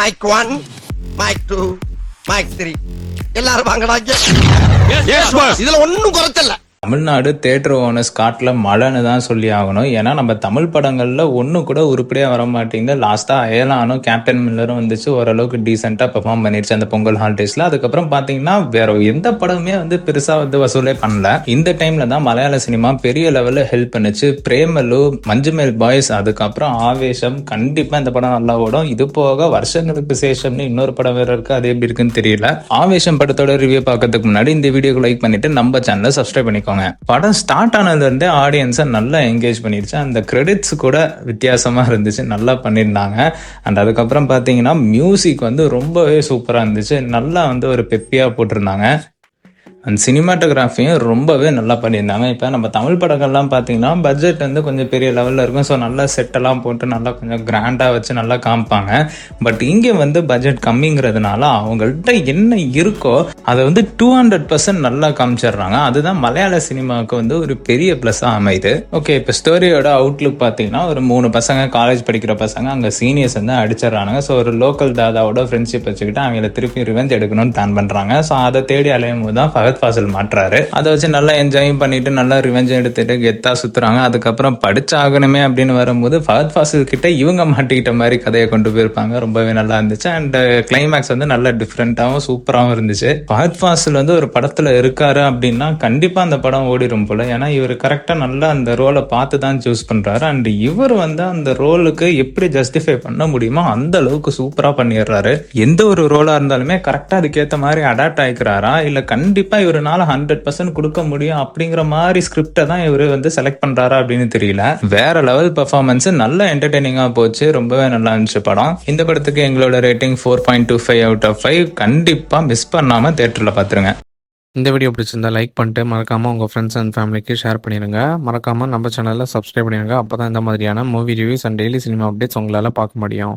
Mic 1, mic 2, mic 3 எல்லாரும் வாங்கடா. இதுல ஒண்ணும் குறைச்சல. தமிழ்நாடு தியேட்டர் ஓனர்ஸ் காட்டில் மழைன்னு தான் சொல்லி ஆகணும். ஏன்னா நம்ம தமிழ் படங்களில் ஒன்றும் கூட உருப்படியாக வர மாட்டேங்குது. லாஸ்ட்டாக அயலானும் கேப்டன் மில்லரும் வந்துச்சு, ஓரளவுக்கு டீசெண்டாக பெர்ஃபார்ம் பண்ணிருச்சு அந்த பொங்கல் ஹாலிடேஸில். அதுக்கப்புறம் பார்த்தீங்கன்னா வேற எந்த படமே வந்து பெருசாக வந்து வசூலே பண்ணல. இந்த டைமில் தான் மலையாள சினிமா பெரிய லெவலில் ஹெல்ப் பண்ணுச்சு. பிரேமலு, மஞ்சுமேல் பாய்ஸ், அதுக்கப்புறம் ஆவேசம், கண்டிப்பாக இந்த படம் நல்லா ஓடும். இது போக வருஷங்களுக்கு சேஷம்னு இன்னொரு படம் வேற இருக்கு, அது எப்படி இருக்குன்னு தெரியல. ஆவேசம் படத்தோட ரிவ்யூ பார்க்கறதுக்கு முன்னாடி இந்த வீடியோக்கு லைக் பண்ணிட்டு நம்ம சேனலை சப்ஸ்கிரைப் பண்ணிக்கோங்க. படம் ஸ்டார்ட் ஆனதுல இருந்தே ஆடியன்ஸை நல்லா என்கேஜ் பண்ணிருச்சு. அந்த கிரெடிட்ஸ் கூட வித்தியாசமா இருந்துச்சு, நல்லா பண்ணியிருந்தாங்க. அண்ட் அதுக்கப்புறம் பார்த்தீங்கன்னா மியூசிக் வந்து ரொம்பவே சூப்பராக இருந்துச்சு, நல்லா வந்து ஒரு பெப்பியாக போட்டிருந்தாங்க. அண்ட் சினிமாட்டோகிராஃபியும் ரொம்பவே நல்லா பண்ணியிருந்தாங்க. இப்போ நம்ம தமிழ் படங்கள்லாம் பார்த்தீங்கன்னா பட்ஜெட் வந்து கொஞ்சம் பெரிய லெவலில் இருக்கும். ஸோ நல்லா செட்டெல்லாம் போட்டு நல்லா கொஞ்சம் கிராண்டாக வச்சு நல்லா காமிப்பாங்க. பட் இங்கே வந்து பட்ஜெட் கம்மிங்கிறதுனால அவங்கள்ட்ட என்ன இருக்கோ அதை வந்து 200% நல்லா காமிச்சிடுறாங்க. அதுதான் மலையாள சினிமாவுக்கு வந்து ஒரு பெரிய ப்ளஸ்ஸாக அமையுது. ஓகே, இப்போ ஸ்டோரியோட அவுட்லுக் பார்த்தீங்கன்னா ஒரு 3 பசங்க, காலேஜ் படிக்கிற பசங்க, அங்கே சீனியர்ஸ் வந்து அடிச்சிடறாங்க. ஸோ ஒரு லோக்கல் தாதாவோட ஃப்ரெண்ட்ஷிப் வச்சுக்கிட்டு அவங்கள திருப்பி ரிவெஞ்ச் எடுக்கணும்னு பிளான் பண்ணுறாங்க. ஸோ அதை தேடி அலையும் போது தான் ஃபஹத் ஃபாசில் மாட்டுறாரு. அதை வச்சு நல்லா என்ஜாய் பண்ணிட்டு நல்லா ரிவெஞ்ச் எடுத்துட்டு கெத்தா சுத்துறாங்க. அதுக்கப்புறம் படிச்சாகணுமே அப்படின்னு வரும்போது ஃபஹத் ஃபாசில் கிட்ட இவங்க மாட்டிக்கிட்ட மாதிரி கதையை கொண்டு போயிருப்பாங்க. ரொம்பவே நல்லா இருந்துச்சு. அண்ட் கிளைமேக்ஸ் வந்து நல்ல டிஃப்ரெண்டாகவும் சூப்பராகவும் இருந்துச்சு. ஃபஹத் ஃபாசில் வந்து ஒரு படத்துல இருக்காரு அப்படின்னா கண்டிப்பா அந்த படம் ஓடிடும் போல. ஏன்னா இவர் கரெக்டா நல்லா அந்த ரோலை பார்த்து தான் சூஸ் பண்றாரு. அண்ட் இவர் வந்து அந்த ரோலுக்கு எப்படி ஜஸ்டிஃபை பண்ண முடியுமோ அந்த அளவுக்கு சூப்பரா பண்ணிடுறாரு. எந்த ஒரு ரோலா இருந்தாலுமே கரெக்டா அதுக்கேற்ற மாதிரி அடாப்ட் ஆயிக்கிறாரா, இல்ல கண்டிப்பா இவருனால 100% கொடுக்க முடியும் அப்படிங்கிற மாதிரி ஸ்கிரிப்டை தான் இவர் வந்து செலக்ட் பண்றாரா அப்படின்னு தெரியல. வேற லெவல் பெர்ஃபார்மன்ஸ், நல்ல என்டர்டெய்னிங்கா போச்சு, ரொம்பவே நல்லா இருந்துச்சு படம். இந்த படத்துக்கு எங்களோட ரேட்டிங் 4.25 அவுட் ஆஃப் 5. கண்டிப்பா மிஸ் பண்ணாம தியேட்டர்ல பாத்துருங்க. இந்த வீடியோ பிடிச்சிருந்தா லைக் பண்ணிட்டு மறக்காமல் உங்கள் ஃப்ரெண்ட்ஸ் அண்ட் ஃபேமிலிக்கு ஷேர் பண்ணிடுங்க. மறக்காமல் நம்ம சேனலில் சப்ஸ்கிரைப் பண்ணிடுங்க. அப்போ தான் இந்த மாதிரியான movie reviews and daily cinema updates உங்களால் பார்க்க முடியும்.